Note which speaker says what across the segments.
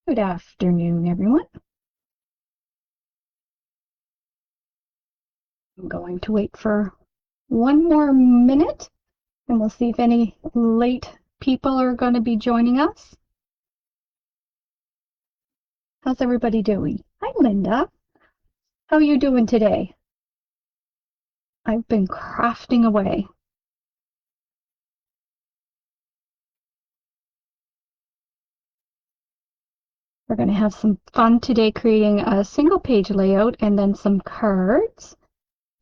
Speaker 1: Good afternoon, everyone. I'm going to wait for one more minute and we'll see if any late people are going to be joining us. How's everybody doing? Hi, Linda. How are you doing today? I've been crafting away. We're going to have some fun today creating a single page layout and then some cards.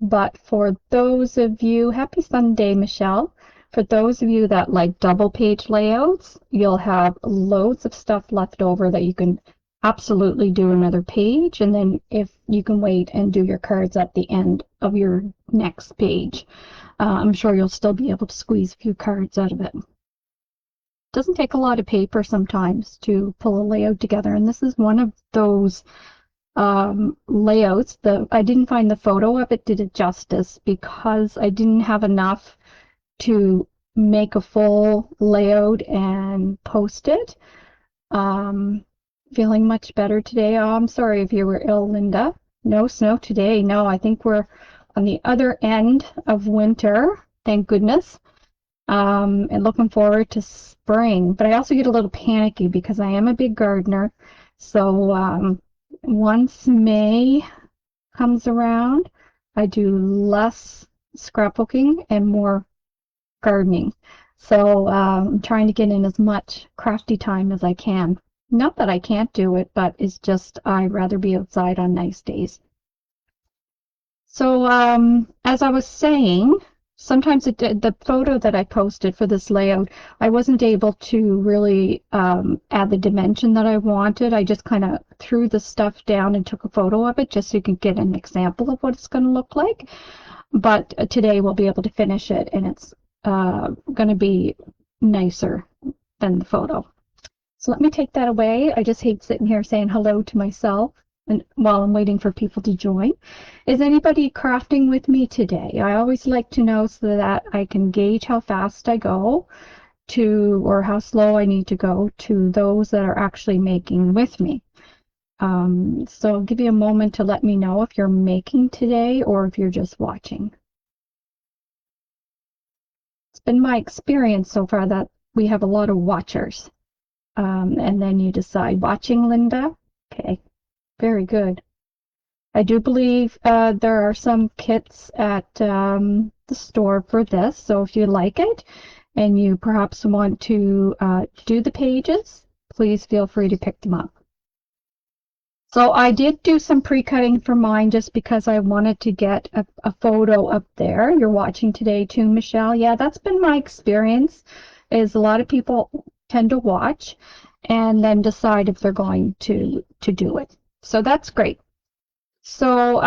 Speaker 1: But for those of you, happy Sunday, Michelle. For those of you that like double page layouts, you'll have loads of stuff left over that you can absolutely do another page. And then if you can wait and do your cards at the end of your next page, I'm sure you'll still be able to squeeze a few cards out of it. Doesn't take a lot of paper sometimes to pull a layout together. And this is one of those layouts. I didn't find the photo of it did it justice because I didn't have enough to make a full layout and post it. Feeling much better today. Oh, I'm sorry if you were ill, Linda. No snow today. No, I think we're on the other end of winter, thank goodness. And looking forward to spring. But I also get a little panicky because I am a big gardener. So once May comes around, I do less scrapbooking and more gardening. So I'm trying to get in as much crafty time as I can. Not that I can't do it, but it's just I'd rather be outside on nice days. So as I was saying, sometimes the photo that I posted for this layout, I wasn't able to really add the dimension that I wanted. I just kind of threw the stuff down and took a photo of it just so you can get an example of what it's going to look like. But today we'll be able to finish it, and it's going to be nicer than the photo. So let me take that away. I just hate sitting here saying hello to myself and while I'm waiting for people to join. Is anybody crafting with me today? I always like to know so that I can gauge how fast I go to or how slow I need to go to those that are actually making with me. So I'll give you a moment to let me know if you're making today or if you're just watching. It's been my experience so far that we have a lot of watchers. And then you decide. Watching, Linda? Okay, very good. I do believe there are some kits at the store for this, so if you like it and you perhaps want to do the pages, please feel free to pick them up. So I did do some pre-cutting for mine just because I wanted to get a photo up there. You're watching today too, Michelle. Yeah, that's been my experience, is a lot of people tend to watch and then decide if they're going to do it. So that's great. So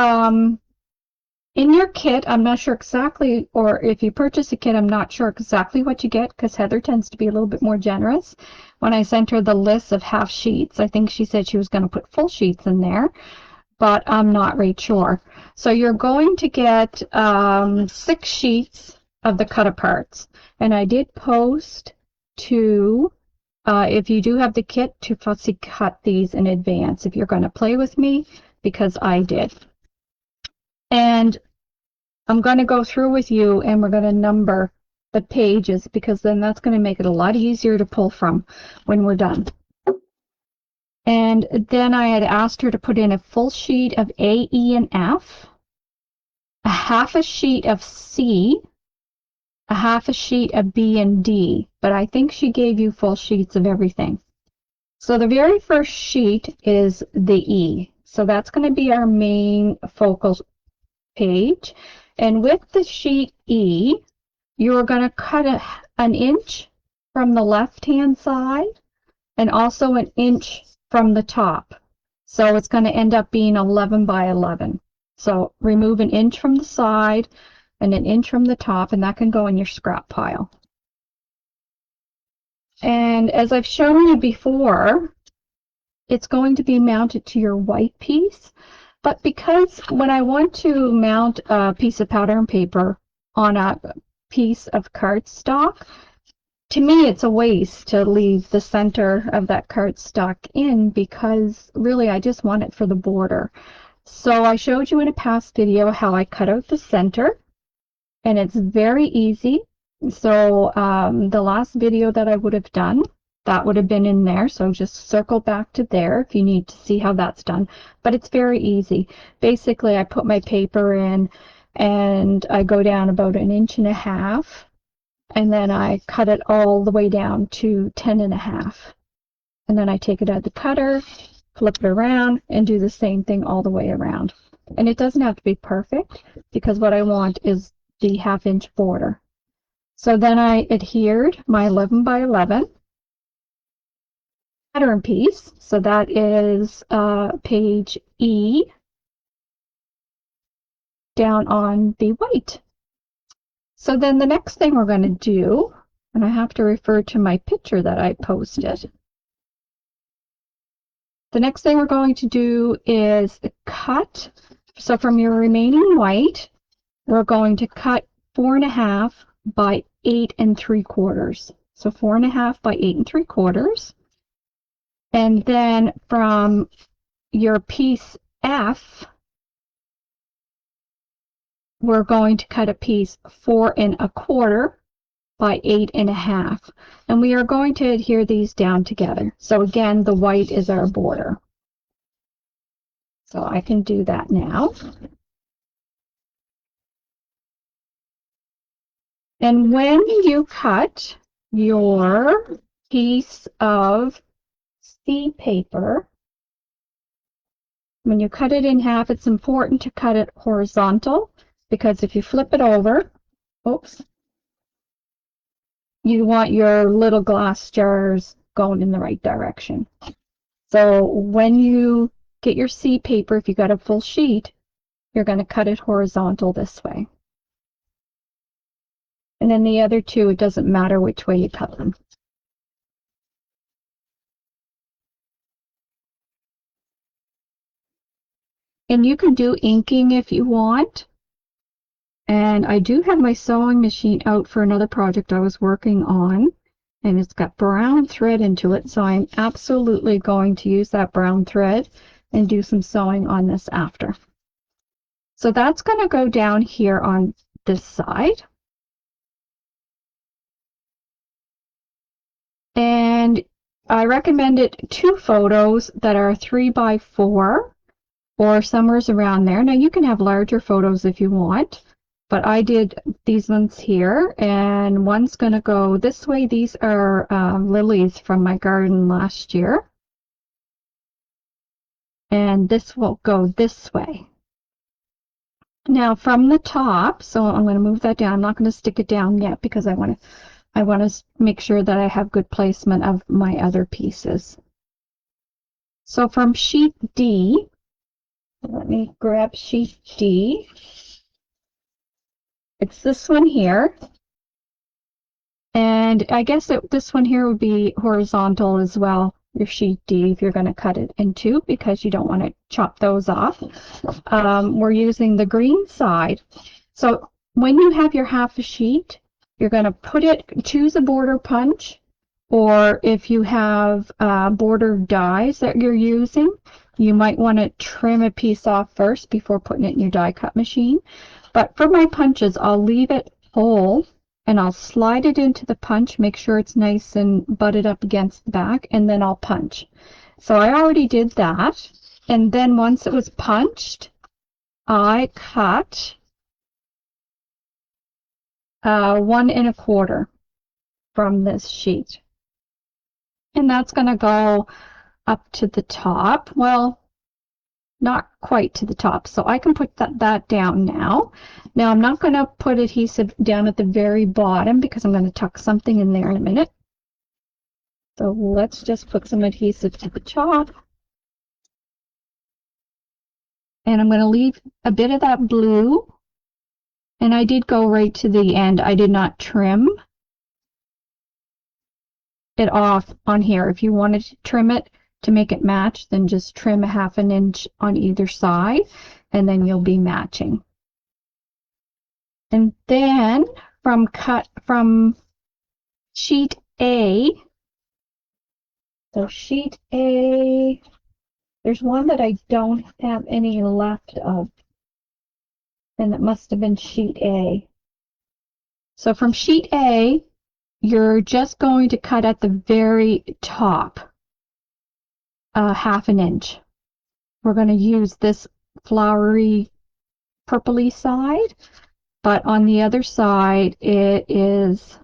Speaker 1: in your kit, I'm not sure exactly, or if you purchase a kit, I'm not sure exactly what you get because Heather tends to be a little bit more generous. When I sent her the list of half sheets, I think she said she was going to put full sheets in there, but I'm not right sure. So you're going to get 6 sheets of the cut aparts. And I did post to, if you do have the kit, to fussy cut these in advance if you're going to play with me, because I did. And I'm going to go through with you and we're going to number the pages because then that's going to make it a lot easier to pull from when we're done. And then I had asked her to put in a full sheet of A, E, and F, a half a sheet of C, a half a sheet of B and D, but I think she gave you full sheets of everything. So the very first sheet is the E. So that's going to be our main focal page. And with the sheet E, you're going to cut an inch from the left-hand side and also an inch from the top. So it's going to end up being 11 by 11. So remove an inch from the side and an inch from the top, and that can go in your scrap pile. And as I've shown you before, it's going to be mounted to your white piece. But because when I want to mount a piece of pattern paper on a piece of cardstock, to me, it's a waste to leave the center of that cardstock in because really I just want it for the border. So I showed you in a past video how I cut out the center, and it's very easy. So the last video that I would have done, that would have been in there. So just circle back to there if you need to see how that's done. But it's very easy. Basically, I put my paper in and I go down about 1.5 inches, and then I cut it all the way down to 10.5. And then I take it out of the cutter, flip it around, and do the same thing all the way around. And it doesn't have to be perfect because what I want is the 1/2 inch border. So then I adhered my 11 by 11 pattern piece. So that is page E down on the white. So then the next thing we're going to do, and I have to refer to my picture that I posted. The next thing we're going to do is cut. So from your remaining white, we're going to cut 4.5 by 8 3/4. So 4.5 by 8 3/4. And then from your piece F, we're going to cut a piece 4 1/4 by 8.5. And we are going to adhere these down together. So again, the white is our border. So I can do that now. And when you cut your piece of C paper, when you cut it in half, it's important to cut it horizontal, because if you flip it over, oops, you want your little glass jars going in the right direction. So when you get your C paper, if you got a full sheet, you're going to cut it horizontal this way. And then the other two, it doesn't matter which way you cut them. And you can do inking if you want. And I do have my sewing machine out for another project I was working on, and it's got brown thread into it, so I'm absolutely going to use that brown thread and do some sewing on this after. So that's going to go down here on this side. And I recommended 2 photos that are 3 by 4 or somewhere around there. Now you can have larger photos if you want, but I did these ones here, and one's going to go this way. These are lilies from my garden last year, and this will go this way. Now from the top, so I'm going to move that down. I'm not going to stick it down yet because I want to make sure that I have good placement of my other pieces. So from sheet D, let me grab sheet D. It's this one here. And I guess this one here would be horizontal as well, your sheet D, if you're going to cut it in 2, because you don't want to chop those off. We're using the green side. So when you have your half a sheet, you're going to choose a border punch, or if you have border dies that you're using, you might want to trim a piece off first before putting it in your die cut machine. But for my punches, I'll leave it whole, and I'll slide it into the punch, make sure it's nice and butted up against the back, and then I'll punch. So I already did that, and then once it was punched, I cut 1 1/4 from this sheet. And that's going to go up to the top. Well, not quite to the top, so I can put that down now. Now I'm not going to put adhesive down at the very bottom because I'm going to tuck something in there in a minute. So let's just put some adhesive to the top. And I'm going to leave a bit of that blue. And I did go right to the end. I did not trim it off on here. If you wanted to trim it to make it match, then just trim 1/2 inch on either side, and then you'll be matching. And then from sheet A. So sheet A, there's one that I don't have any left of, and it must have been sheet A. So from sheet A, you're just going to cut at the very top, 1/2 inch. We're going to use this flowery purpley side, but on the other side it is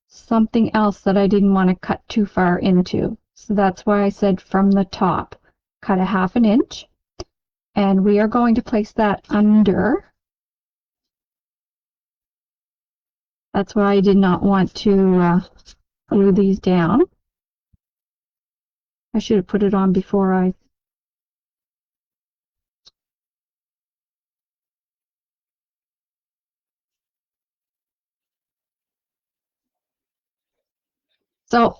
Speaker 1: something else that I didn't want to cut too far into. So that's why I said from the top, cut 1/2 inch, and we are going to place that under. That's why I did not want to glue these down. I should have put it on before I. So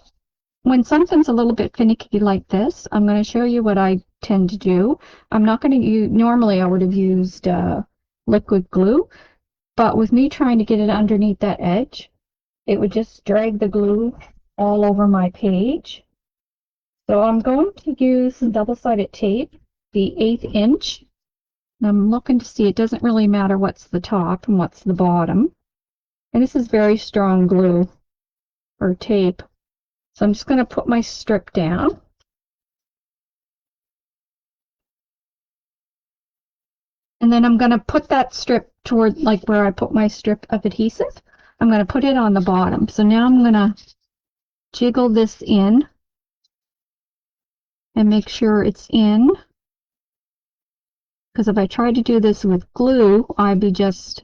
Speaker 1: when something's a little bit finicky like this, I'm going to show you what I tend to do. I'm not going to use, normally I would have used liquid glue, but with me trying to get it underneath that edge, it would just drag the glue all over my page. So I'm going to use some double-sided tape, the 1/8 inch. And I'm looking to see, it doesn't really matter what's the top and what's the bottom. And this is very strong glue or tape. So I'm just going to put my strip down. And then I'm going to put that strip toward, like where I put my strip of adhesive, I'm going to put it on the bottom. So now I'm going to jiggle this in and make sure it's in. Because if I tried to do this with glue, I'd be just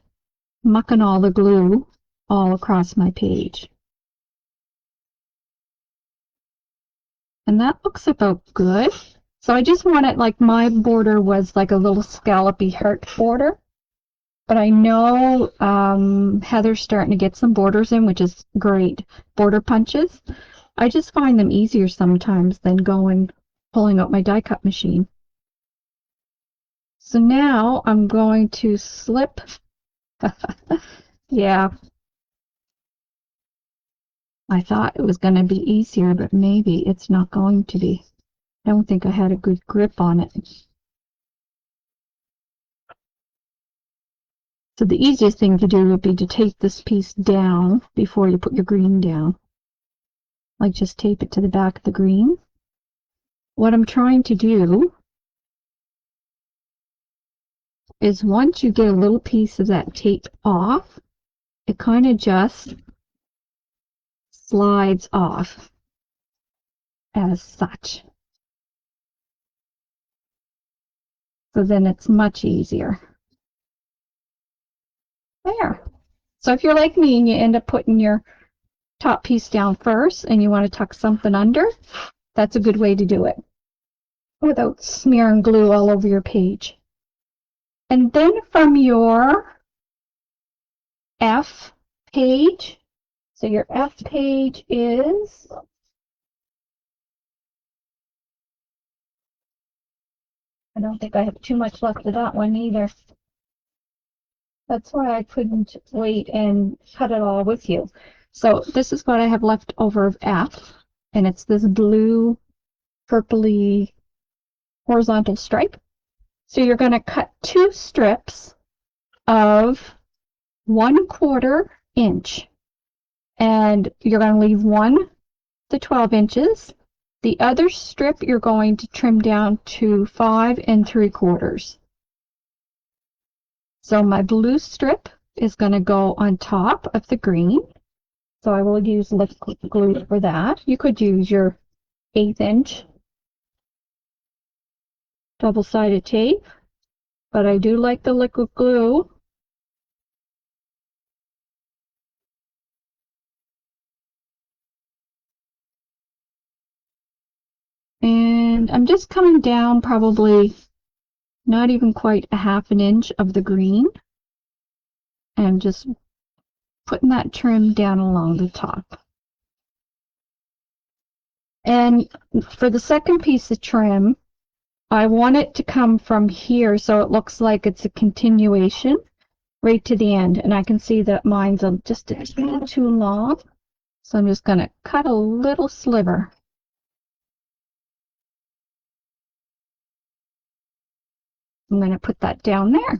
Speaker 1: mucking all the glue all across my page. And that looks about good. So I just want it like my border was like a little scallopy heart border. But I know Heather's starting to get some borders in, which is great. Border punches. I just find them easier sometimes than pulling out my die cut machine. So now I'm going to slip. Yeah. I thought it was going to be easier, but maybe it's not going to be. I don't think I had a good grip on it. So the easiest thing to do would be to tape this piece down before you put your green down. Like just tape it to the back of the green. What I'm trying to do is once you get a little piece of that tape off, it kind of just slides off as such. So then it's much easier. There. So if you're like me and you end up putting your top piece down first and you want to tuck something under, that's a good way to do it without smearing glue all over your page. And then from your F page, so your F page is, I don't think I have too much left of that one either. That's why I couldn't wait and cut it all with you. So this is what I have left over of F, and it's this blue, purpley horizontal stripe. So you're going to cut 2 strips of 1/4 inch, and you're going to leave one to 12 inches. The other strip you're going to trim down to 5 3/4. So my blue strip is going to go on top of the green. So I will use liquid glue for that. You could use your 1/8 inch double-sided tape, but I do like the liquid glue. And I'm just coming down probably not even quite 1/2 inch of the green, and just putting that trim down along the top. And for the second piece of trim, I want it to come from here so it looks like it's a continuation right to the end. And I can see that mine's just a little too long. So I'm just going to cut a little sliver. I'm going to put that down there.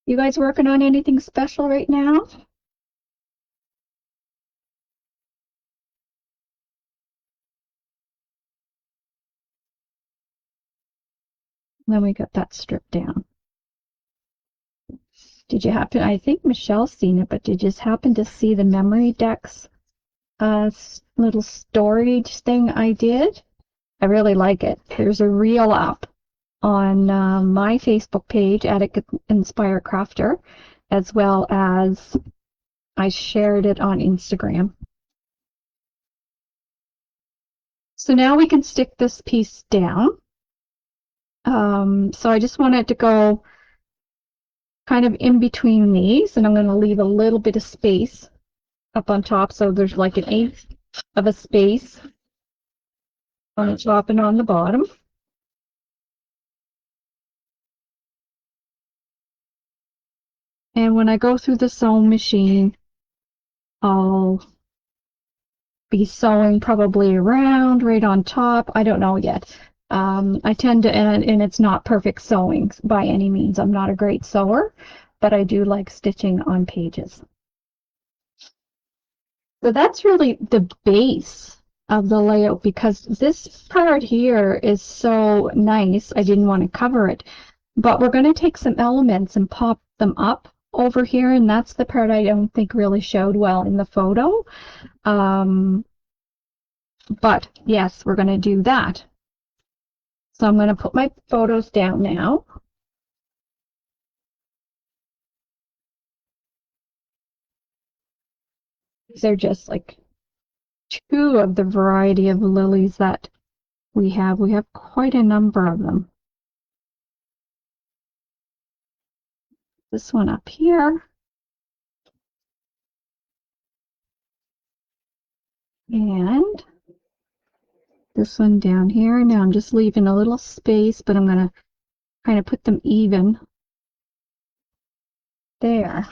Speaker 1: You guys working on anything special right now? And then we got that stripped down. Did you happen, I think Michelle's seen it, but did you just happen to see the memory decks little storage thing I did? I really like it. There's a reel up on my Facebook page at Inspire Crafter, as well as I shared it on Instagram. So now we can stick this piece down. So I just want it to go kind of in between these, and I'm going to leave a little bit of space up on top, so there's like an eighth of a space on the top and on the bottom. And when I go through the sewing machine, I'll be sewing probably around right on top. I don't know yet. I tend to, and it's not perfect sewing by any means. I'm not a great sewer, but I do like stitching on pages. So that's really the base of the layout, because this part here is so nice. I didn't want to cover it, but we're going to take some elements and pop them up over here, and that's the part I don't think really showed well in the photo. But yes, we're going to do that. So I'm going to put my photos down now. These are just like two of the variety of lilies that we have. We have quite a number of them. This one up here. And this one down here. Now I'm just leaving a little space, but I'm going to kind of put them even there.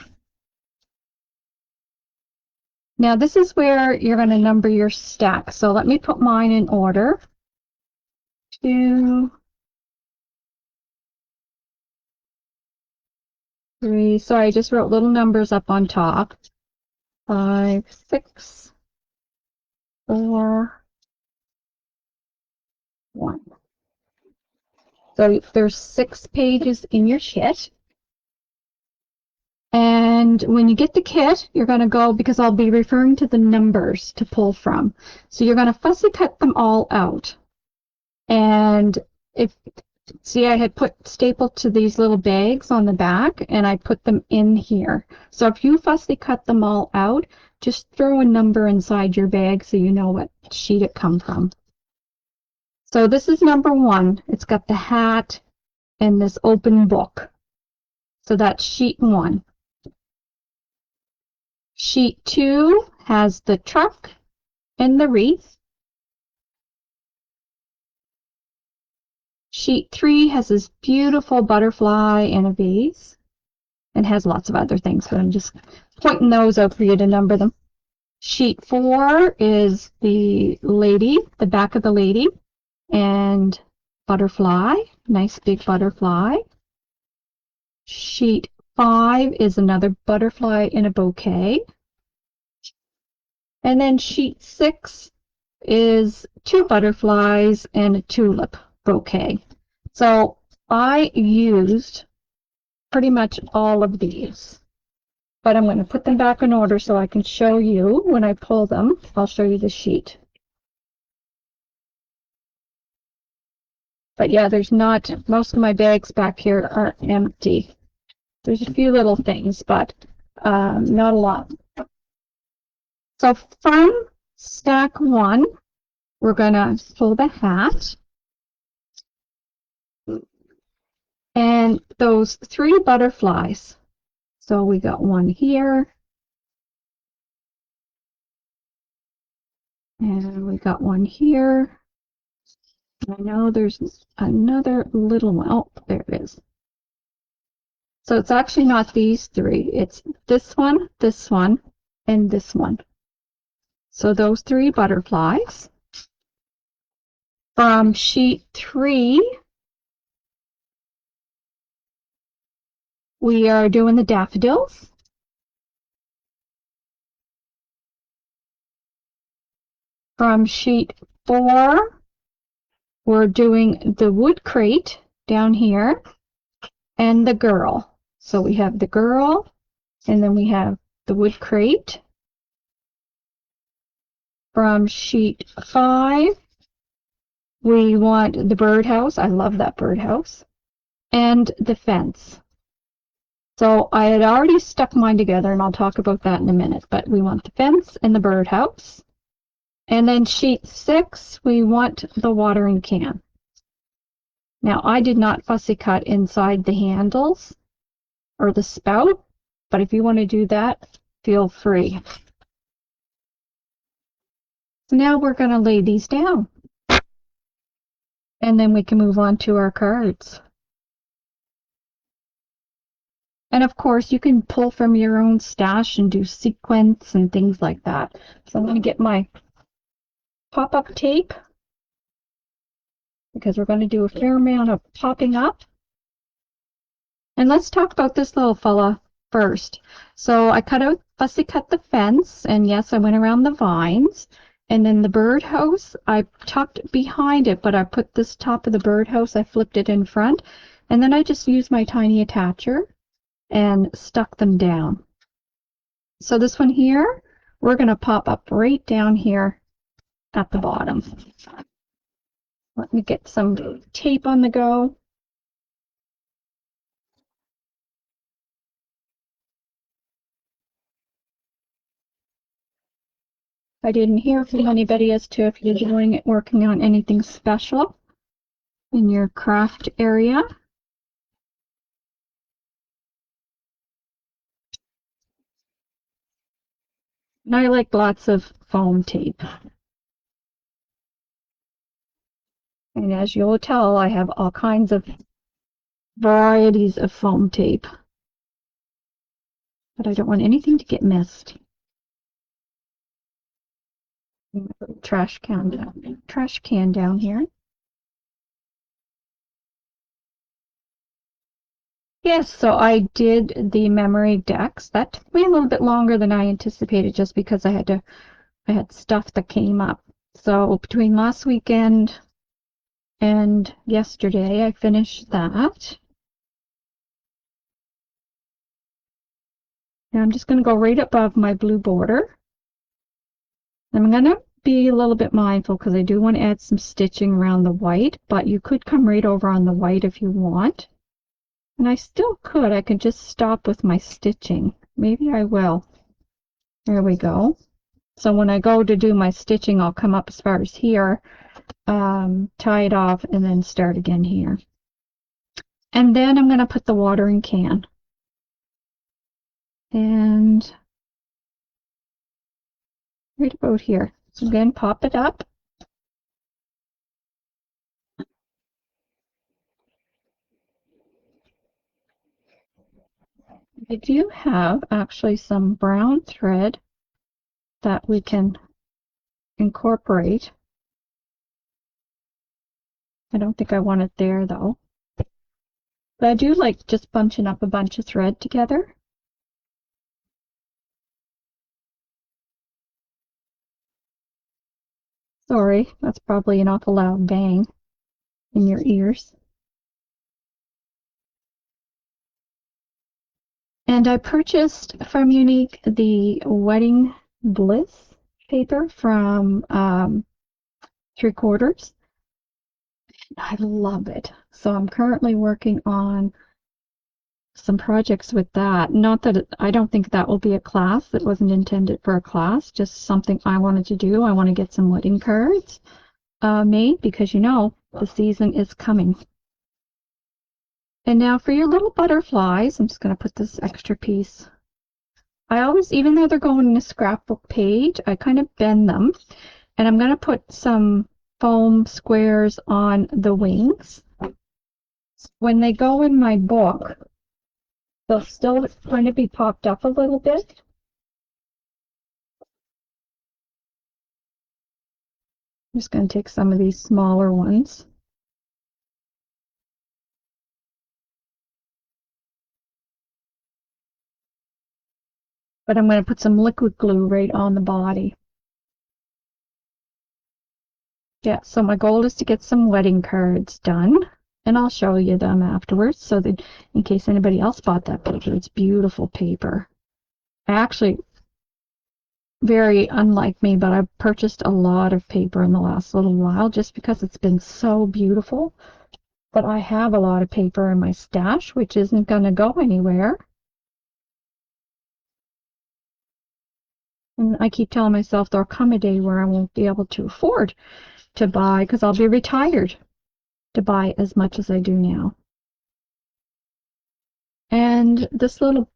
Speaker 1: Now this is where you're going to number your stack. So let me put mine in order. 2, 3. Sorry, I just wrote little numbers up on top. 5, 6, 4, 1. So there's 6 pages in your kit. And when you get the kit, you're going to go, because I'll be referring to the numbers to pull from. So you're going to fussy cut them all out. And see, I had put stapled to these little bags on the back, and I put them in here. So if you fussy cut them all out, just throw a number inside your bag so you know what sheet it come from. So this is number 1. It's got the hat and this open book. So that's sheet 1. Sheet 2 has the truck and the wreath. Sheet 3 has this beautiful butterfly and a vase, and has lots of other things, but I'm just pointing those out for you to number them. Sheet 4 is the lady, the back of the lady, and butterfly, nice big butterfly. Sheet 5 is another butterfly in a bouquet. And then sheet 6 is 2 butterflies and a tulip bouquet. So I used pretty much all of these, but I'm going to put them back in order so I can show you when I pull them. I'll show you the sheet. But yeah, there's not, most of my bags back here are empty. There's a few little things, but not a lot. So from stack 1, we're going to pull the hat. And those 3 butterflies. So we got one here. And we got one here. I know there's another little one. Oh, there it is. So it's actually not these three. It's this one, and this one. So those three butterflies. From sheet 3, we are doing the daffodils. From sheet 4, we're doing the wood crate down here and the girl. So we have the girl, and then we have the wood crate. From sheet 5, we want the birdhouse. I love that birdhouse. And the fence. So I had already stuck mine together, and I'll talk about that in a minute, but we want the fence and the birdhouse. And then sheet 6, we want the watering can. Now, I did not fussy cut inside the handles or the spout, but if you want to do that, feel free. So now we're going to lay these down, and then we can move on to our cards. And of course, you can pull from your own stash and do sequins and things like that. So I'm going to get my pop-up tape, because we're going to do a fair amount of popping up. And let's talk about this little fella first. So I fussy cut the fence, and yes, I went around the vines. And then the birdhouse, I tucked behind it, but I put this top of the birdhouse, I flipped it in front, and then I just used my tiny attacher and stuck them down. So this one here, we're going to pop up right down here at the bottom. Let me get some tape on the go. I didn't hear from anybody as to if you're working on anything special in your craft area. And I like lots of foam tape. And as you'll tell, I have all kinds of varieties of foam tape. But I don't want anything to get missed. Trash can down here. Yes, so I did the memory decks. That took me a little bit longer than I anticipated, just because I had stuff that came up. So between last weekend and yesterday, I finished that. Now I'm just going to go right above my blue border. I'm going to be a little bit mindful, because I do want to add some stitching around the white, but you could come right over on the white if you want. And I still could. I could just stop with my stitching. Maybe I will. There we go. So when I go to do my stitching, I'll come up as far as here, tie it off, and then start again here. And then I'm going to put the watering can. And right about here. So again, pop it up. I do have actually some brown thread that we can incorporate. I don't think I want it there though. But I do like just bunching up a bunch of thread together. Sorry, that's probably an awful loud bang in your ears. And I purchased from Unique the Wedding Bliss paper from 3/4. I love it. So I'm currently working on some projects with that. Not that I don't think that will be a class. It wasn't intended for a class, just something I wanted to do. I want to get some wedding cards made, because you know the season is coming. And now for your little butterflies, I'm just going to put this extra piece. I always, even though they're going in a scrapbook page, I kind of bend them. And I'm going to put some foam squares on the wings. When they go in my book, they'll still kind of be popped up a little bit. I'm just going to take some of these smaller ones. But I'm going to put some liquid glue right on the body. Yeah, so my goal is to get some wedding cards done, and I'll show you them afterwards so that in case anybody else bought that paper, it's beautiful paper. I actually, very unlike me, but I've purchased a lot of paper in the last little while just because it's been so beautiful. But I have a lot of paper in my stash, which isn't going to go anywhere. And I keep telling myself there'll come a day where I won't be able to afford to buy because I'll be retired to buy as much as I do now. And this little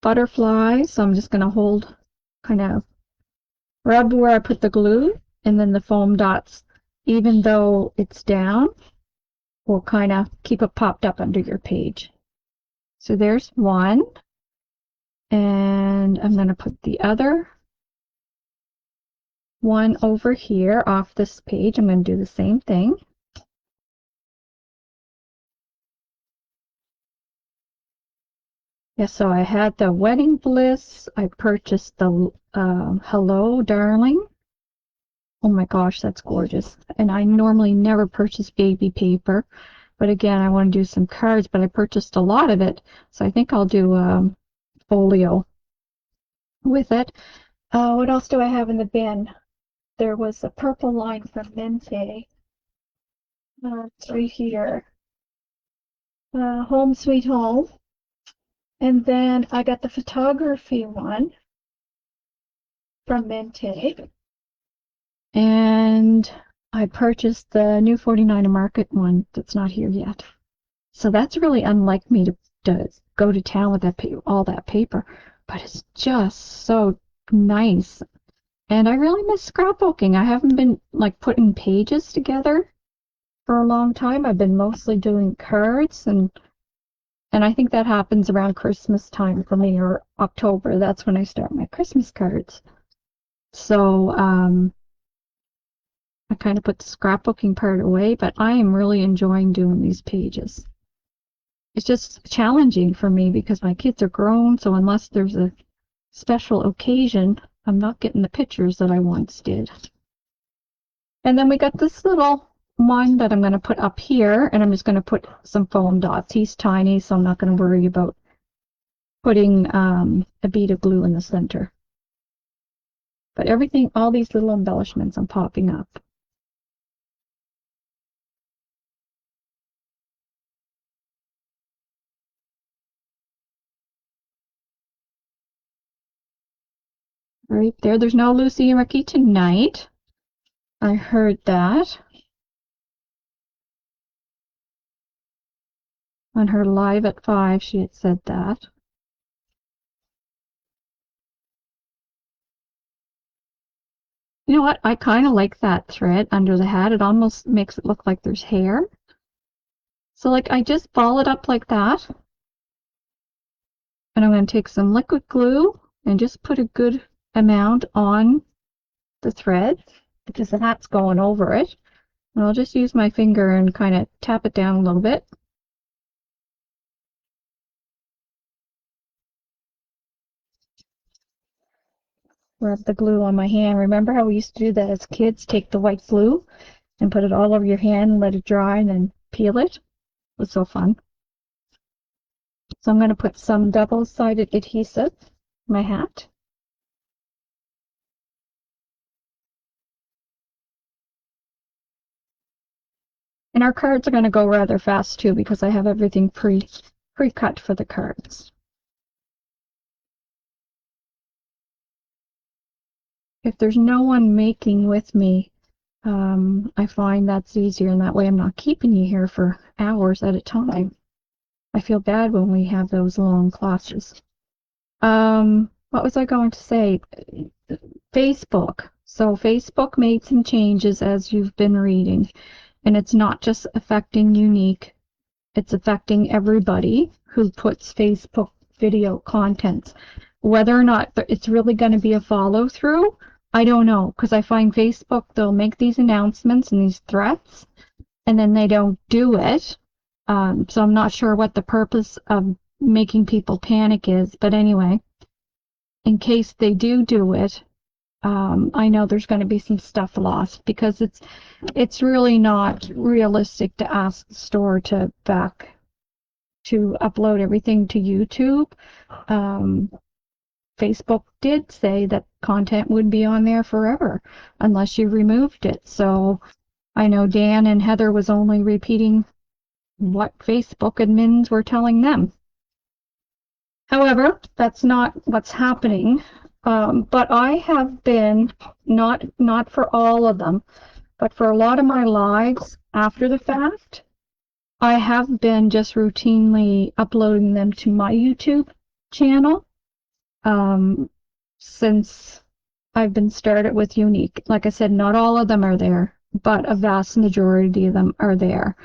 Speaker 1: butterfly, so I'm just going to hold, kind of rub where I put the glue, and then the foam dots, even though it's down, will kind of keep it popped up under your page. So there's one, and I'm going to put the other one over here off this page. I'm going to do the same thing. Yeah, so I had the Wedding Bliss. I purchased the Hello Darling. Oh my gosh, that's gorgeous. And I normally never purchase baby paper. But again, I want to do some cards, but I purchased a lot of it. So I think I'll do folio with it. What else do I have in the bin? There was a purple line from Mente. It's right here. Home Sweet Home. And then I got the photography one from Mente. And I purchased the new 49 Market one that's not here yet. So that's really unlike me to go to town with that all that paper. But it's just so nice. And I really miss scrapbooking. I haven't been like putting pages together for a long time. I've been mostly doing cards, and I think that happens around Christmas time for me, or October. That's when I start my Christmas cards. So I kind of put the scrapbooking part away, but I am really enjoying doing these pages. It's just challenging for me because my kids are grown, so unless there's a special occasion, I'm not getting the pictures that I once did. And then we got this little one that I'm going to put up here, and I'm just going to put some foam dots. He's tiny, so I'm not going to worry about putting a bead of glue in the center. But everything, all these little embellishments I'm popping up. Right there. There's no Lucy and Ricky tonight. I heard that on her live at 5. She had said that. You know what? I kind of like that thread under the hat. It almost makes it look like there's hair. So like I just ball it up like that. And I'm going to take some liquid glue and just put a good amount on the thread because the hat's going over it. And I'll just use my finger and kind of tap it down a little bit. Rub the glue on my hand. Remember how we used to do that as kids? Take the white glue and put it all over your hand and let it dry and then peel it. It was so fun. So I'm going to put some double-sided adhesive in my hat. And our cards are going to go rather fast too because I have everything pre-cut for the cards. If there's no one making with me, I find that's easier, and that way I'm not keeping you here for hours at a time. I feel bad when we have those long classes. What was I going to say? Facebook. So Facebook made some changes, as you've been reading, and it's not just affecting Unique, it's affecting everybody who puts Facebook video contents. Whether or not it's really going to be a follow through, I don't know, because I find Facebook, they'll make these announcements and these threats, and then they don't do it. So I'm not sure what the purpose of making people panic is, but anyway, in case they do it, I know there's going to be some stuff lost because it's really not realistic to ask the store to upload everything to YouTube. Facebook did say that content would be on there forever unless you removed it. So I know Dan and Heather was only repeating what Facebook admins were telling them. However, that's not what's happening. But I have been, not for all of them, but for a lot of my lives after the fact, I have been just routinely uploading them to my YouTube channel since I've been started with Unique. Like I said, not all of them are there, but a vast majority of them are there.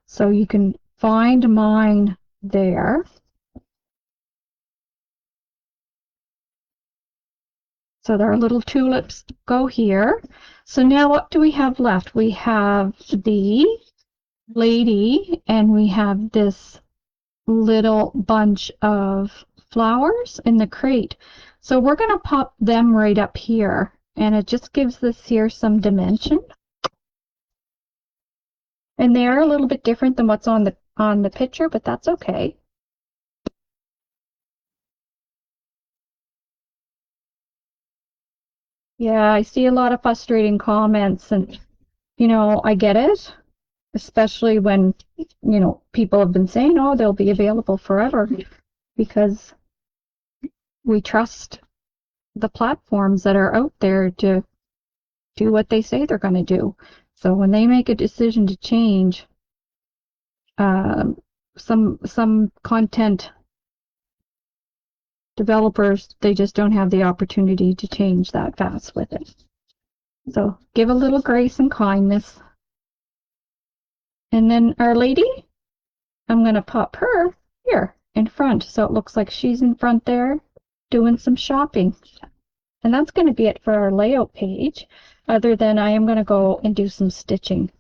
Speaker 1: So you can find mine there. So our little tulips go here. So now what do we have left? We have the lady and we have this little bunch of flowers in the crate. So we're going to pop them right up here, and it just gives this here some dimension. And they are a little bit different than what's on the picture, but that's okay. Yeah, I see a lot of frustrating comments, and I get it, especially when people have been saying, oh, they'll be available forever, because we trust the platforms that are out there to do what they say they're going to do. So when they make a decision to change, some content developers, they just don't have the opportunity to change that fast with it. So give a little grace and kindness. And then Our Lady, I'm going to pop her here in front, so it looks like she's in front there doing some shopping. And that's going to be it for our layout page, other than I am going to go and do some stitching.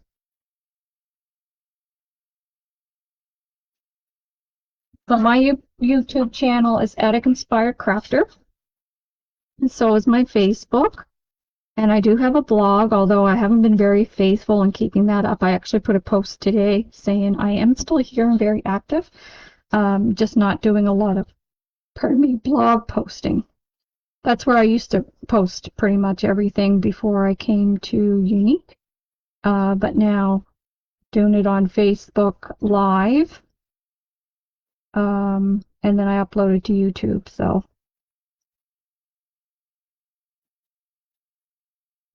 Speaker 1: So my YouTube channel is Attic Inspired Crafter, and so is my Facebook. And I do have a blog, although I haven't been very faithful in keeping that up. I actually put a post today saying I am still here and very active, just not doing a lot of, blog posting. That's where I used to post pretty much everything before I came to Unique. But now doing it on Facebook Live, and then I upload it to YouTube. So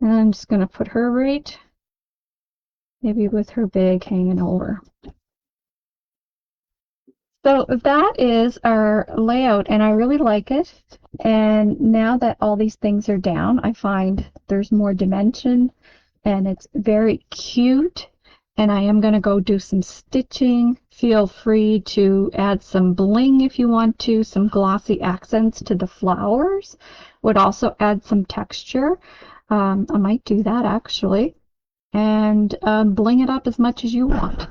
Speaker 1: and I'm just going to put her right, maybe with her bag hanging over. So that is our layout, and I really like it. And now that all these things are down, I find there's more dimension, and it's very cute. And I am going to go do some stitching. Feel free to add some bling if you want to, some glossy accents to the flowers. Would also add some texture. I might do that actually. And bling it up as much as you want.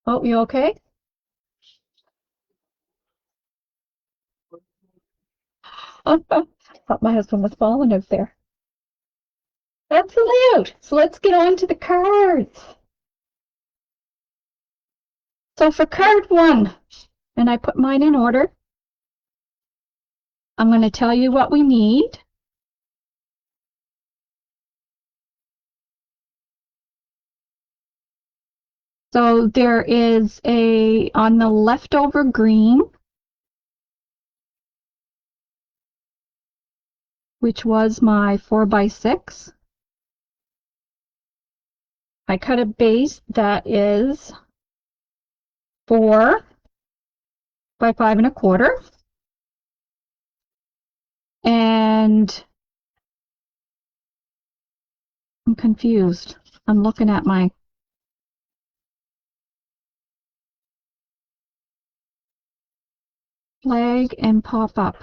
Speaker 1: Oh, you okay? Thought my husband was falling out there. That's the layout. So let's get on to the cards. So for card 1, and I put mine in order, I'm going to tell you what we need. So there is on the leftover green, which was my 4x6. I cut a base that is 4 by 5 1/4. And I'm confused. I'm looking at my flag and pop up.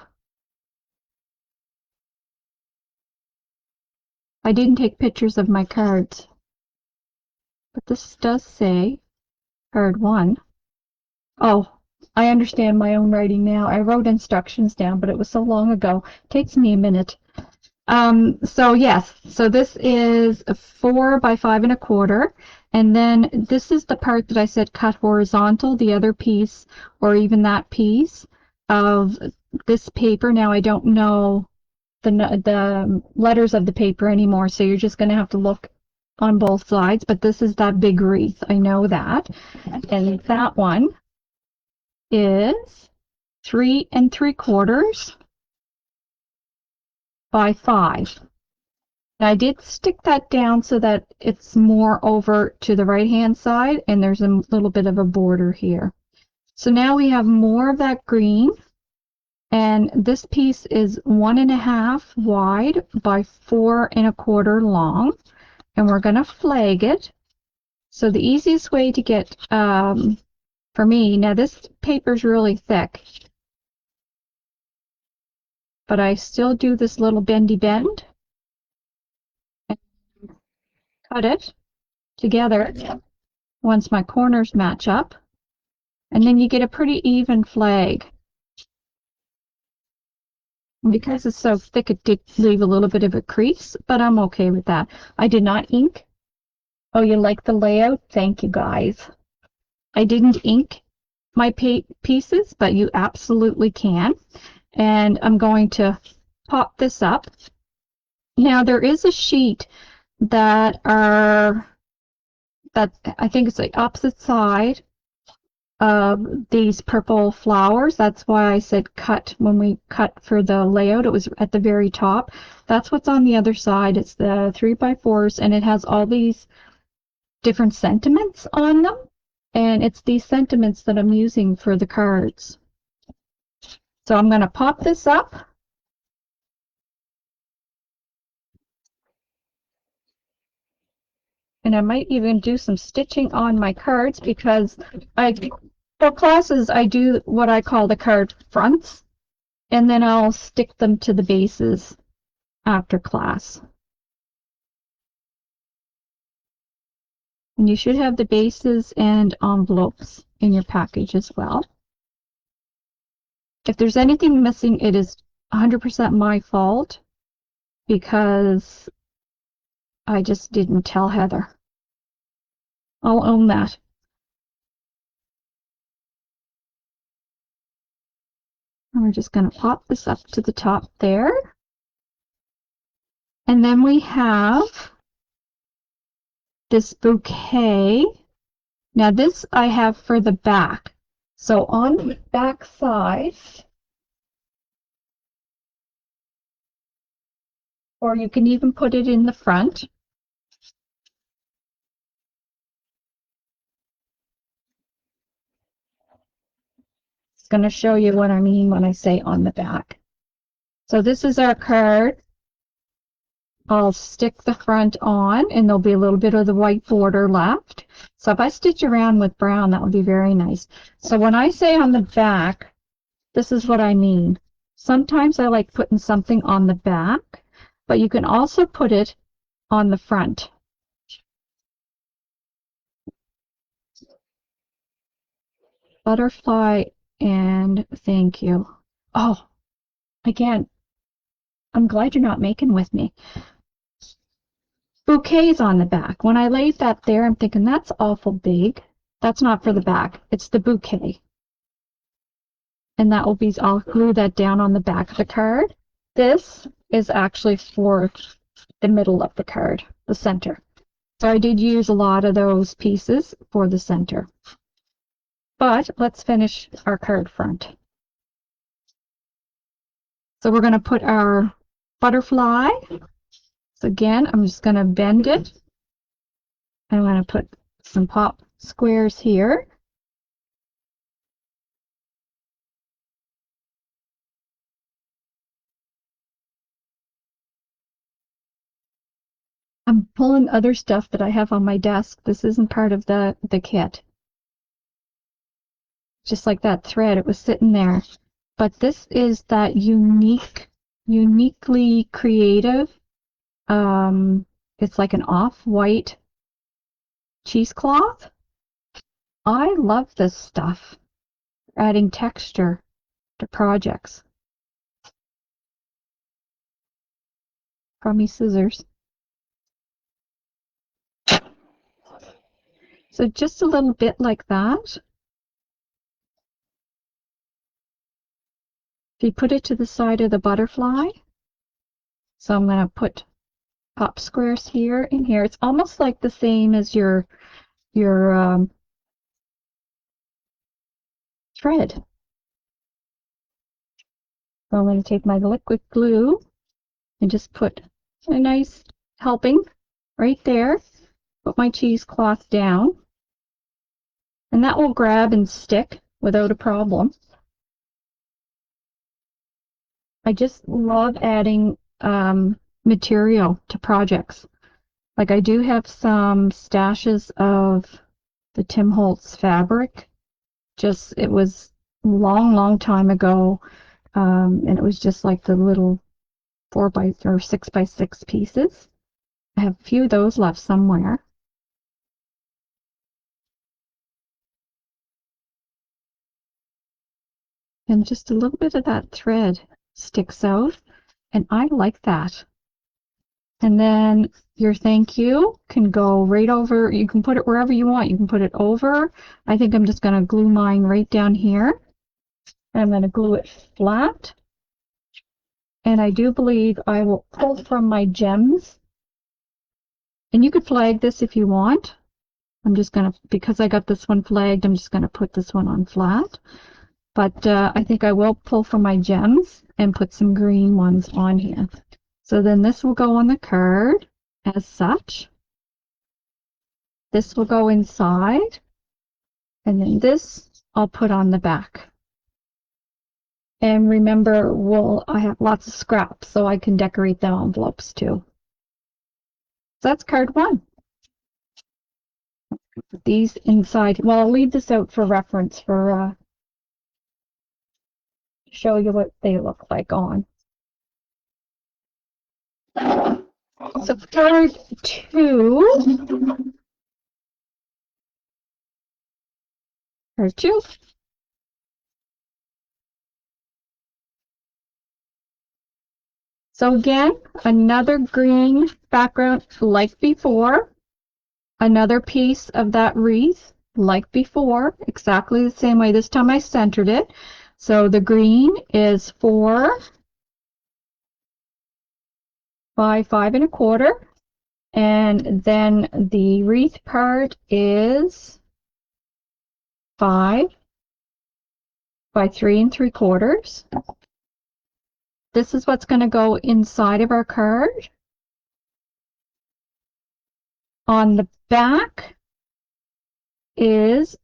Speaker 1: I didn't take pictures of my cards, but this does say card 1. Oh, I understand my own writing now. I wrote instructions down, but it was so long ago. It takes me a minute. So yes, so this is a 4 by 5 1/4, and then this is the part that I said cut horizontal, the other piece, or even that piece of this paper. Now I don't know the letters of the paper anymore, so you're just going to have to look on both sides, but this is that big wreath. I know that. And that one is 3 3/4 by 5. I did stick that down so that it's more over to the right hand side, and there's a little bit of a border here. So now we have more of that green, and this piece is 1.5 wide by 4 1/4 long, and we're going to flag it. So the easiest way to get, for me, now this paper's really thick, but I still do this little bendy bend and cut it together once my corners match up, and then you get a pretty even flag. Because it's so thick, it did leave a little bit of a crease, but I'm okay with that. I did not ink. Oh, you like the layout? Thank you, guys. I didn't ink my pieces, but you absolutely can. And I'm going to pop this up. Now, there is a sheet that I think it's the opposite side of these purple flowers. That's why I said cut when we cut for the layout. It was at the very top. That's what's on the other side. It's the 3x4s, and it has all these different sentiments on them. And it's these sentiments that I'm using for the cards. So I'm going to pop this up. And I might even do some stitching on my cards because for classes, I do what I call the card fronts, and then I'll stick them to the bases after class. And you should have the bases and envelopes in your package as well. If there's anything missing, it is 100% my fault because I just didn't tell Heather. I'll own that. And we're just going to pop this up to the top there. And then we have this bouquet. Now this I have for the back. So on the back side, or you can even put it in the front. It's going to show you what I mean when I say on the back. So this is our card. I'll stick the front on, and there'll be a little bit of the white border left. So if I stitch around with brown, that would be very nice. So when I say on the back, this is what I mean. Sometimes I like putting something on the back, but you can also put it on the front. Butterfly and thank you. Oh, again, I'm glad you're not making with me. Bouquets on the back. When I laid that there, I'm thinking that's awful big. That's not for the back. It's the bouquet. And that will be, I'll glue that down on the back of the card. This is actually for the middle of the card, the center. So I did use a lot of those pieces for the center. But let's finish our card front. So we're going to put our butterfly. So again, I'm just going to bend it. I'm going to put some pop squares here. I'm pulling other stuff that I have on my desk. This isn't part of the kit. Just like that thread, it was sitting there. But this is that uniquely creative. It's like an off-white cheesecloth. I love this stuff. Adding texture to projects. Crummy scissors. So just a little bit like that. If you put it to the side of the butterfly, so I'm going to put pop squares here and here. It's almost like the same as your thread. So I'm going to take my liquid glue and just put a nice helping right there. Put my cheesecloth down, and that will grab and stick without a problem. I just love adding material to projects. Like I do have some stashes of the Tim Holtz fabric. It was long time ago, and it was just like the little 6x6 pieces. I have a few of those left somewhere. And just a little bit of that thread sticks out, and I like that. And then your thank you can go right over. You can put it wherever you want. You can put it over. I think I'm just going to glue mine right down here. And I'm going to glue it flat. And I do believe I will pull from my gems. And you could flag this if you want. I'm just going to, because I got this one flagged, I'm just going to put this one on flat. But I think I will pull from my gems and put some green ones on here. So then this will go on the card as such. This will go inside. And then this I'll put on the back. And remember, I have lots of scraps, so I can decorate the envelopes too. So that's card 1. These inside, well, I'll leave this out for reference for show you what they look like on. So card 2. Card 2. So again, another green background like before. Another piece of that wreath like before, exactly the same way. This time I centered it. So the green is 4 by 5 1/4. And then the wreath part is 5 by 3 3/4. This is what's going to go inside of our card. On the back is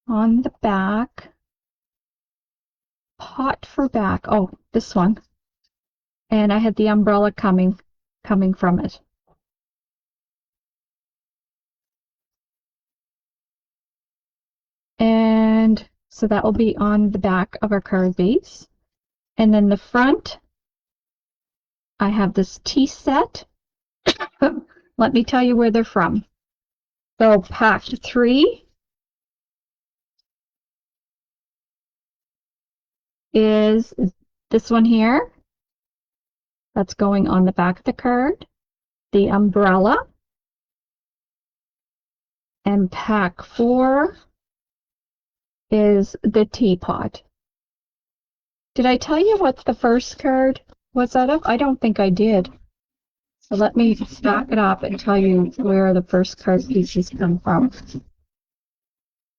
Speaker 1: on the back pot for back. Oh, this one. And I had the umbrella coming from it. And so that will be on the back of our card base. And then the front, I have this tea set. Let me tell you where they're from. So pack 3 is this one here. That's going on the back of the card. The umbrella. And pack 4 is the teapot. Did I tell you what the first card was out of? I don't think I did. So let me stack it up and tell you where the first card pieces come from.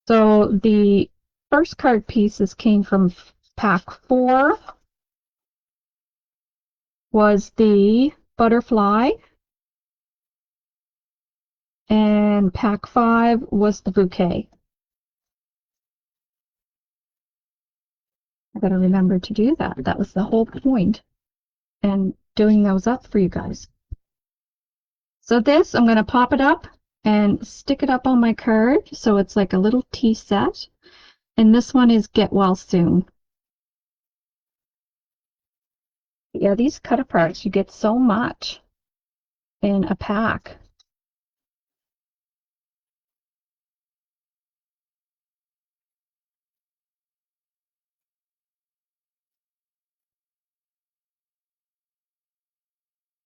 Speaker 1: So the first card pieces came from pack 4 was the butterfly, and pack 5 was the bouquet. I gotta remember to do that. That was the whole point, and doing those up for you guys. So this, I'm gonna pop it up and stick it up on my card so it's like a little tea set. And this one is Get Well Soon. Yeah, these cut aparts, you get so much in a pack.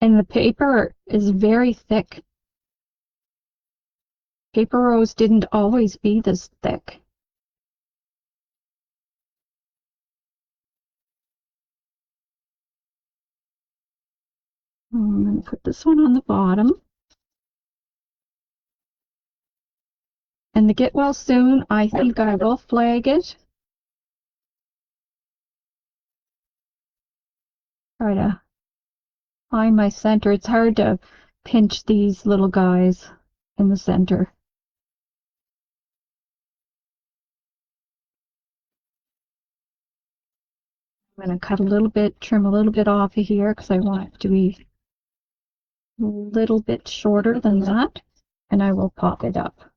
Speaker 1: And the paper is very thick. Paper rose didn't always be this thick. I'm going to put this one on the bottom. And the Get Well Soon, I think I will flag it. Try to find my center. It's hard to pinch these little guys in the center. I'm going to cut a little bit, trim a little bit off of here because I want it to be a little bit shorter than that. And I will pop it up.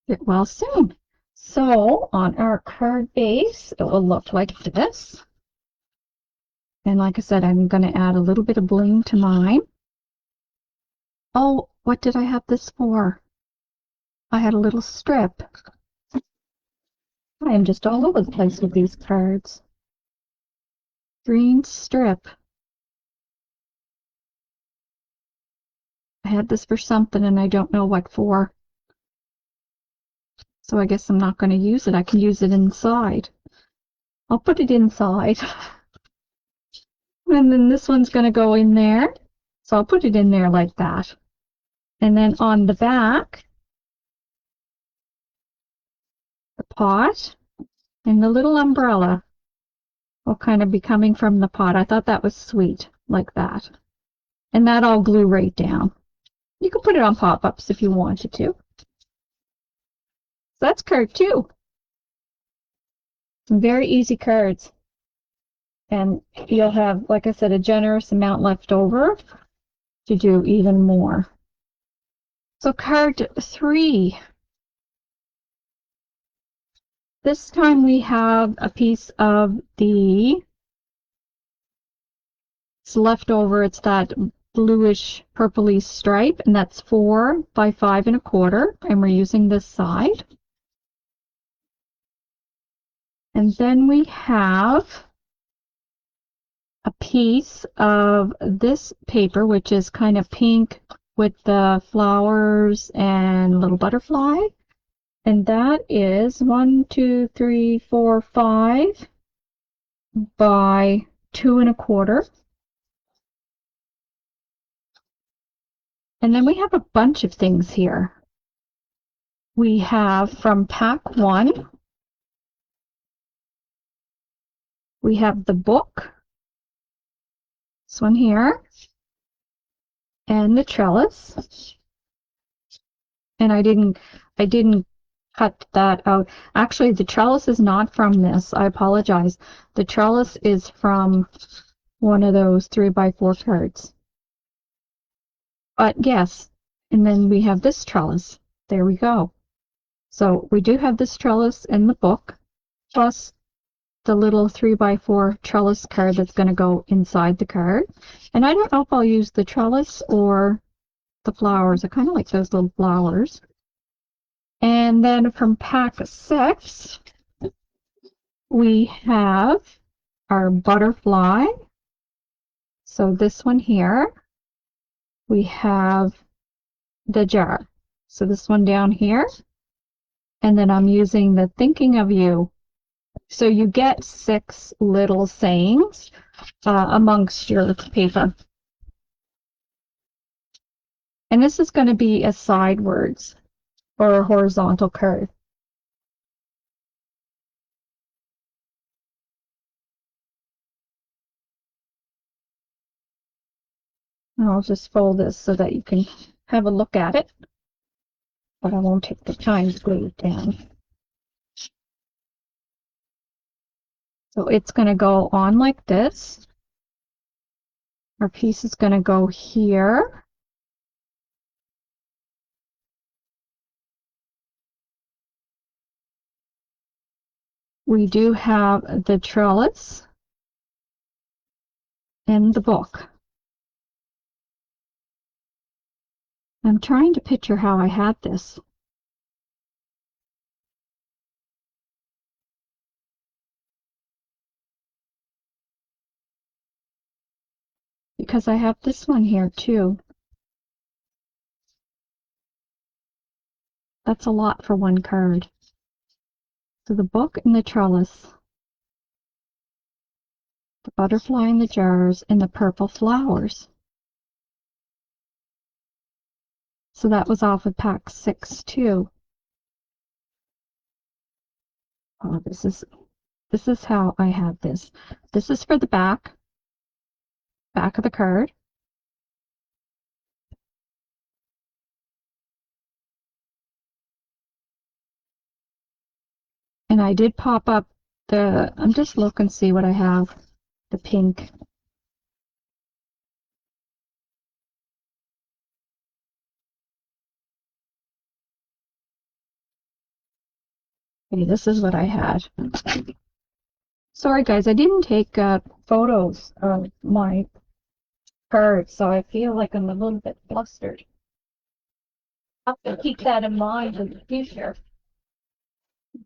Speaker 1: Get Well Soon. So on our card base, it will look like this. And like I said, I'm going to add a little bit of bling to mine. Oh, what did I have this for? I had a little strip. I am just all over the place with these cards. Green strip. I had this for something and I don't know what for. So I guess I'm not going to use it. I can use it inside. I'll put it inside. And then this one's going to go in there. So I'll put it in there like that. And then on the back, the pot and the little umbrella will kind of be coming from the pot. I thought that was sweet, like that. And that I'll glue right down. You can put it on pop-ups if you wanted to. So that's card 2. Some very easy cards. And you'll have, like I said, a generous amount left over to do even more. So card 3. This time we have a piece of the, it's left over, it's that bluish purpley stripe, and that's 4 by 5 1/4, and we're using this side. And then we have a piece of this paper, which is kind of pink with the flowers and little butterfly. And that is 1, 2, 3, 4, 5 by 2 1/4. And then we have a bunch of things here. We have from pack 1, we have the book, this one here, and the trellis. And I didn't cut that out. Actually, the trellis is not from this. I apologize. The trellis is from one of those 3 by 4 cards. But yes, and then we have this trellis. There we go. So we do have this trellis in the book, plus the little 3 by 4 trellis card that's going to go inside the card. And I don't know if I'll use the trellis or the flowers. I kind of like those little flowers. And then from pack 6, we have our butterfly. So this one here, we have the jar. So this one down here. And then I'm using the Thinking of You. So you get 6 little sayings amongst your paper. And this is going to be a sidewards or a horizontal curve. And I'll just fold this so that you can have a look at it, but I won't take the time to glue it down. So it's going to go on like this. Our piece is going to go here. We do have the trellis and the book. I'm trying to picture how I had this. Because I have this one here too. That's a lot for one card. So the book and the trellis, the butterfly in the jars, and the purple flowers. So that was off of pack 6 too. Oh, this is how I have this. This is for the back of the card. And I did pop up I'm just looking to see what I have. The pink. Okay, this is what I had. Sorry guys, I didn't take photos of my cards, so I feel like I'm a little bit flustered. I'll have to keep that in mind in the future.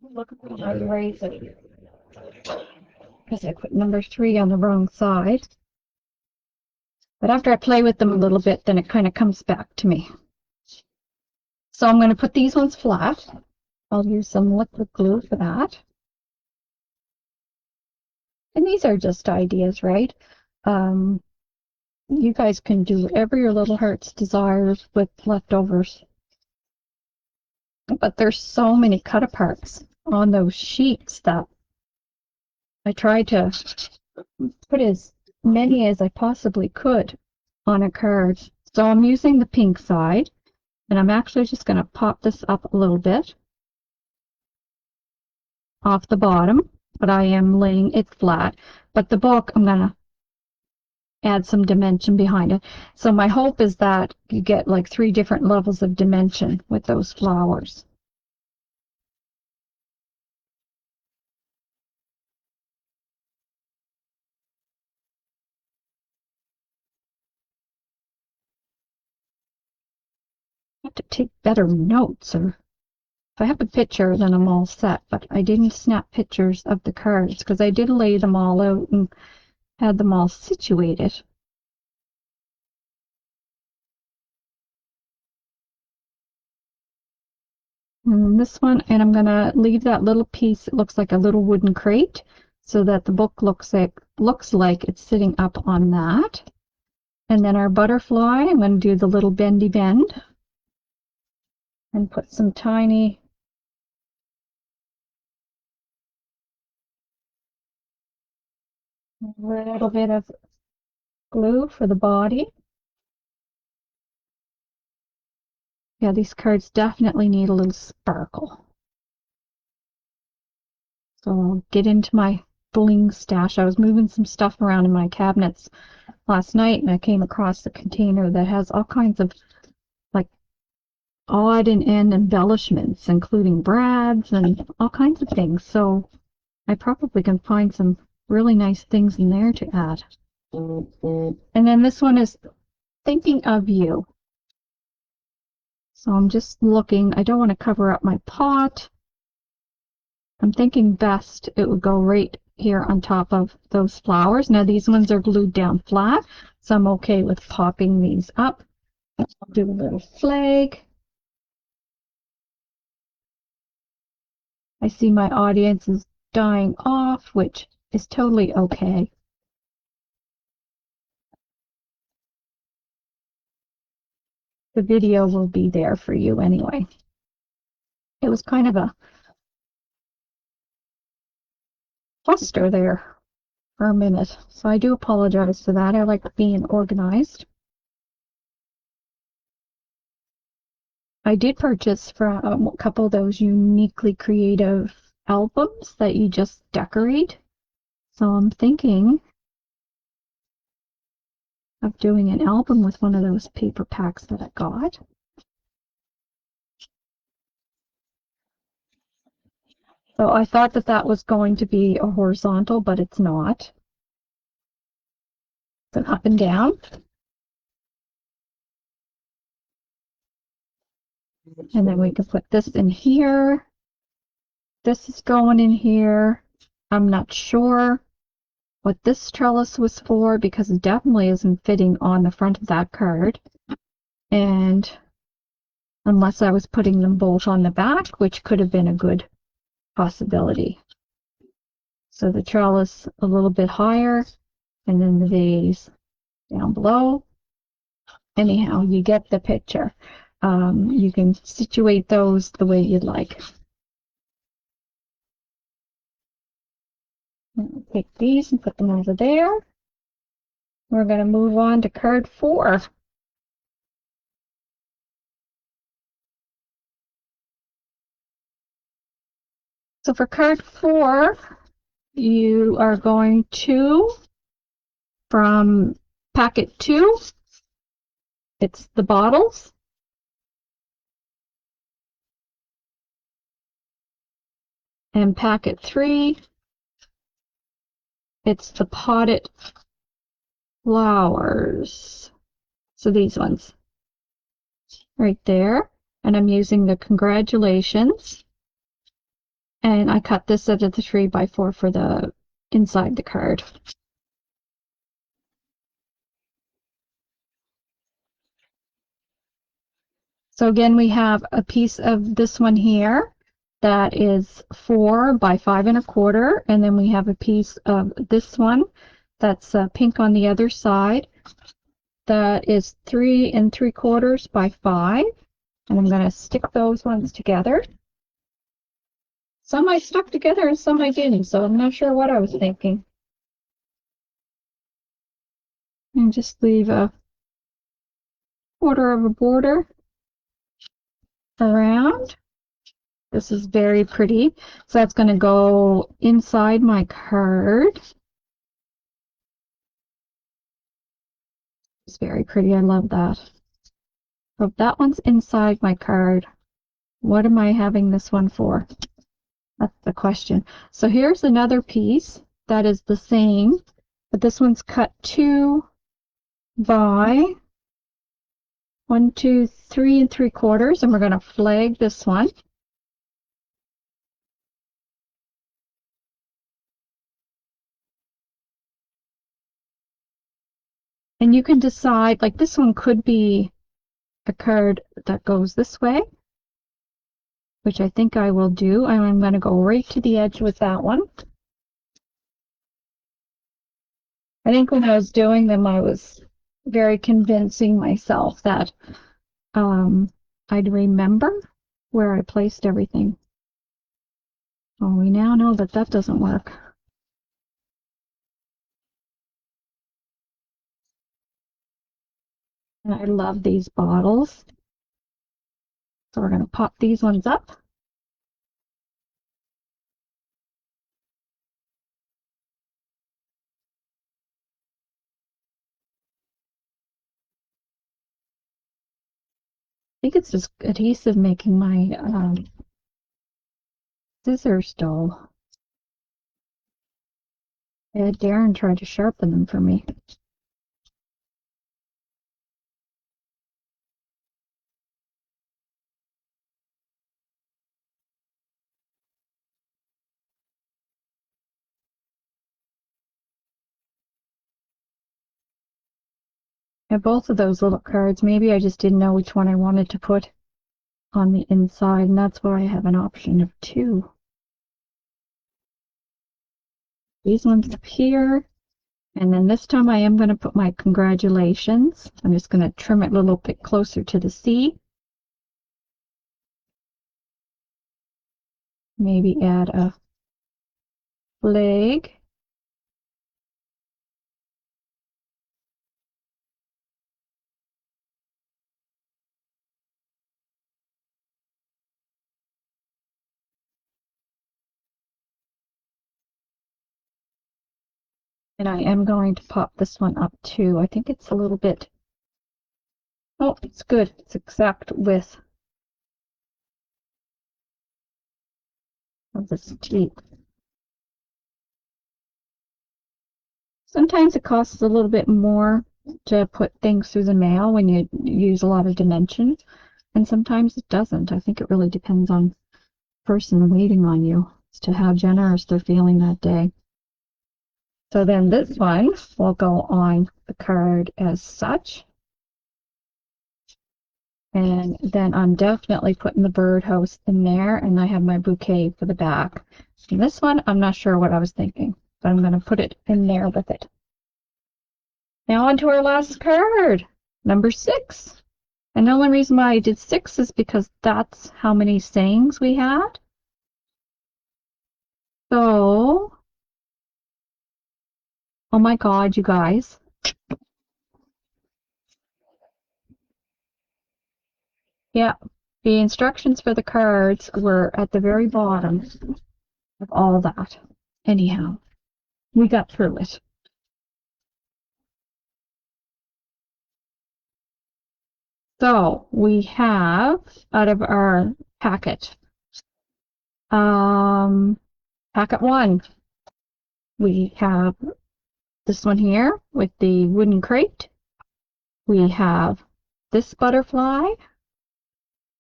Speaker 1: Look at my eraser. Because I put number 3 on the wrong side. But after I play with them a little bit, then it kind of comes back to me. So I'm going to put these ones flat. I'll use some liquid glue for that. And these are just ideas, right? You guys can do whatever your little heart's desires with leftovers. But there's so many cut aparts on those sheets that I tried to put as many as I possibly could on a card. So I'm using the pink side, and I'm actually just going to pop this up a little bit off the bottom, but I am laying it flat. But the book, I'm going to add some dimension behind it. So my hope is that you get like 3 different levels of dimension with those flowers. I have to take better notes, or if I have a picture, then I'm all set. But I didn't snap pictures of the cards because I did lay them all out and had them all situated. And this one, and I'm going to leave that little piece. It looks like a little wooden crate, so that the book looks like it's sitting up on that. And then our butterfly, I'm going to do the little bendy bend and put some tiny little bit of glue for the body. Yeah, these cards definitely need a little sparkle. So I'll get into my bling stash. I was moving some stuff around in my cabinets last night, and I came across a container that has all kinds of like odd and end embellishments, including brads and all kinds of things. So I probably can find some really nice things in there to add. And then this one is thinking of you. So I'm just looking. I don't want to cover up my pot. I'm thinking best it would go right here on top of those flowers. Now these ones are glued down flat, so I'm okay with popping these up. I'll do a little flag. I see my audience is dying off, which is totally okay. the video will be there for you anyway. It was kind of a cluster there for a minute, so I do apologize for that. I like being organized. I did purchase from a couple of those uniquely creative albums that you just decorate. So I'm thinking of doing an album with one of those paper packs that I got. So I thought that that was going to be a horizontal, but it's not. It's an up and down. And then we can put this in here. This is going in here. I'm not sure what this trellis was for because it definitely isn't fitting on the front of that card. And unless I was putting them both on the back, which could have been a good possibility. So the trellis a little bit higher, and then the vase down below. Anyhow, you get the picture. You can situate those the way you'd like. Take these and put them over there. We're going to move on to card 4. So for card 4, you are going to, from packet 2, it's the bottles. And packet 3, it's the potted flowers. So these ones right there. And I'm using the congratulations. And I cut this out of the 3x4 for the inside the card. So again, we have a piece of this one here that is 4 by 5 1/4, and then we have a piece of this one that's pink on the other side that is 3 3/4 by 5, and I'm going to stick those ones together. Some I stuck together and some I didn't, so I'm not sure what I was thinking. And just leave a 1/4 of a border around. This is very pretty. So that's going to go inside my card. It's very pretty. I love that. So that one's inside my card. What am I having this one for? That's the question. So here's another piece that is the same, but this one's cut 2 by 1, 2, 3 3/4, and we're going to flag this one. And you can decide, like this one could be a card that goes this way, which I think I will do. I'm going to go right to the edge with that one. I think when I was doing them, I was very convincing myself that I'd remember where I placed everything. Well, we now know that that doesn't work. And I love these bottles. So we're going to pop these ones up. I think it's just adhesive making my scissors dull. I had Darren try to sharpen them for me. And both of those little cards, maybe I just didn't know which one I wanted to put on the inside, and that's why I have an option of 2. These ones up here, And then this time I am going to put my congratulations. I'm just going to trim it a little bit closer to the C. Maybe add a flag. And I am going to pop this one up too. I think it's a little bit, oh, it's good. It's exact width of this teeth. Sometimes it costs a little bit more to put things through the mail when you use a lot of dimension, and sometimes it doesn't. I think it really depends on the person waiting on you as to how generous they're feeling that day. So then this one will go on the card as such. And then I'm definitely putting the birdhouse in there, and I have my bouquet for the back. And this one, I'm not sure what I was thinking, but I'm going to put it in there with it. Now on to our last card, number 6. And the only reason why I did 6 is because that's how many sayings we had. So, oh my God, you guys. Yeah, the instructions for the cards were at the very bottom of all that. Anyhow, we got through it. So we have out of our packet, packet 1, we have this one here with the wooden crate. We have this butterfly.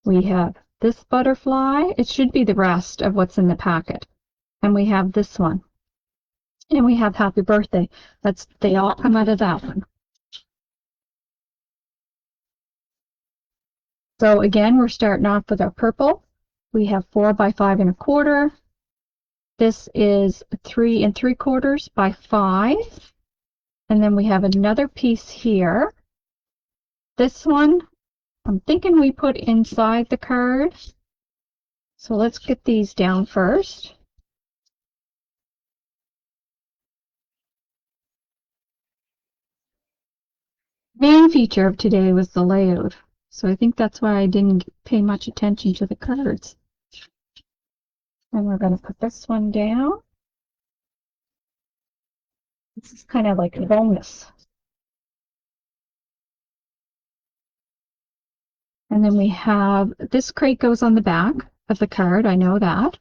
Speaker 1: We have this butterfly. It should be the rest of what's in the packet. And we have this one. And we have happy birthday. They all come out of that one. So again, we're starting off with our purple. We have 4 by 5 1/4. This is 3 3/4 by 5. And then we have another piece here. This one, I'm thinking we put inside the card. So let's get these down first. Main feature of today was the layout. So I think that's why I didn't pay much attention to the cards. And we're going to put this one down. This is kind of like a bonus. And then we have, this crate goes on the back of the card, I know that.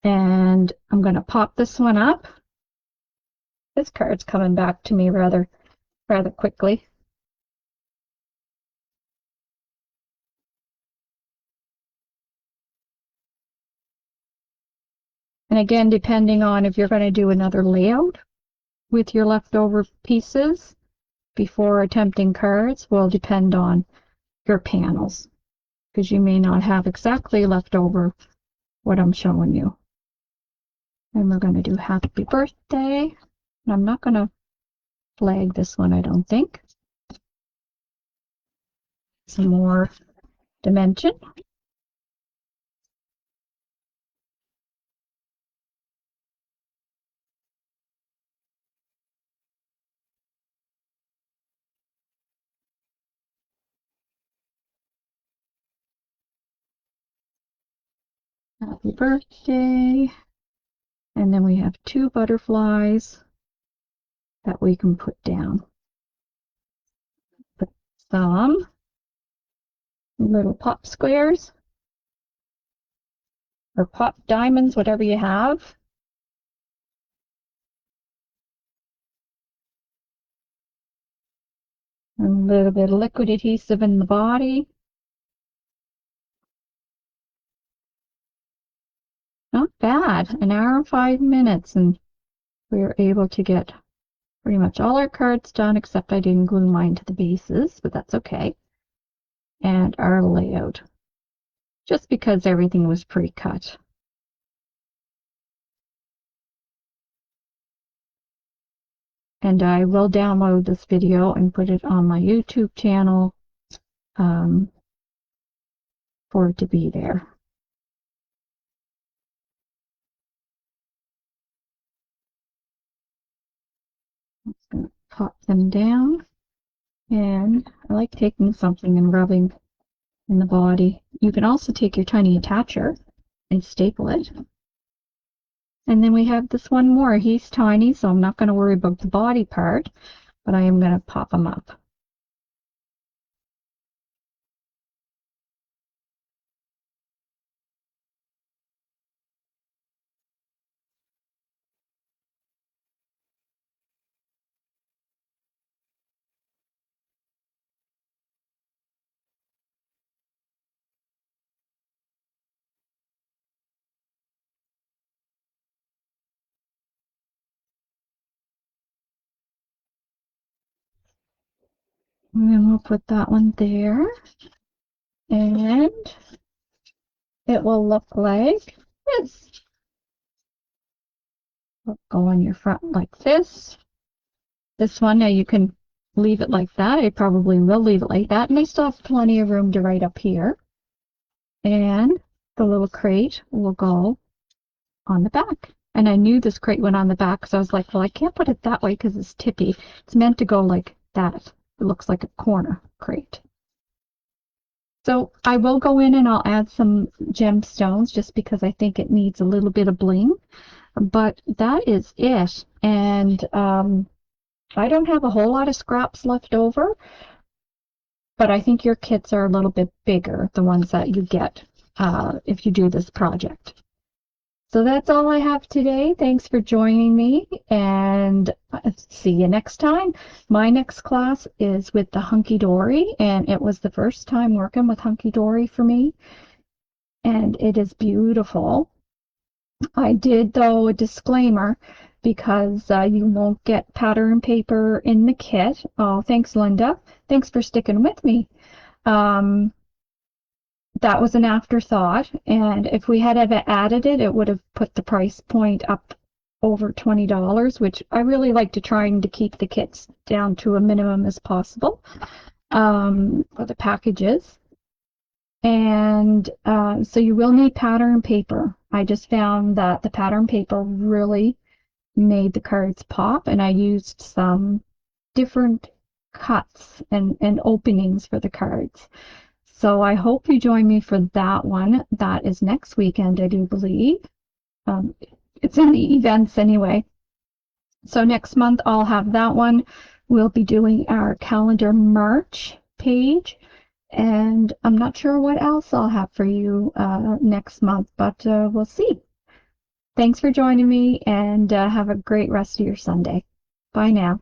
Speaker 1: And I'm going to pop this one up. This card's coming back to me rather quickly. And again, depending on if you're going to do another layout with your leftover pieces before attempting cards will depend on your panels, because you may not have exactly left over what I'm showing you. And we're going to do happy birthday. And I'm not going to flag this one, I don't think. Some more dimension. Happy birthday. And then we have 2 butterflies that we can put down. Put some little pop squares or pop diamonds, whatever you have. And a little bit of liquid adhesive in the body. Not bad. 1 hour and 5 minutes, and we were able to get pretty much all our cards done, except I didn't glue mine to the bases, but that's okay. And our layout, just because everything was pre-cut. And I will download this video and put it on my YouTube channel for it to be there. I'm just going to pop them down. And I like taking something and rubbing in the body. You can also take your tiny attacher and staple it. And then we have this one more. He's tiny, so I'm not going to worry about the body part, but I am going to pop him up. And then we'll put that one there. And it will look like this. It'll go on your front like this. This one, now you can leave it like that. I probably will leave it like that. And I still have plenty of room to write up here. And the little crate will go on the back. And I knew this crate went on the back, so I was like, well, I can't put it that way because it's tippy. It's meant to go like that. It looks like a corner crate. So I will go in and I'll add some gemstones just because I think it needs a little bit of bling. But that is it. And I don't have a whole lot of scraps left over, but I think your kits are a little bit bigger, the ones that you get if you do this project. So that's all I have today. Thanks for joining me, and see you next time. My next class is with the Hunky Dory, and it was the first time working with Hunky Dory for me, and it is beautiful. I did, though, a disclaimer because you won't get pattern paper in the kit. Oh, thanks, Linda. Thanks for sticking with me. That was an afterthought, and if we had ever added it, it would have put the price point up over $20, which I really like to try and to keep the kits down to a minimum as possible, for the packages. And so you will need pattern paper. I just found that the pattern paper really made the cards pop, and I used some different cuts and openings for the cards. So I hope you join me for that one. That is next weekend, I do believe. It's in the events anyway. So next month I'll have that one. We'll be doing our calendar March page. And I'm not sure what else I'll have for you next month, but we'll see. Thanks for joining me, and have a great rest of your Sunday. Bye now.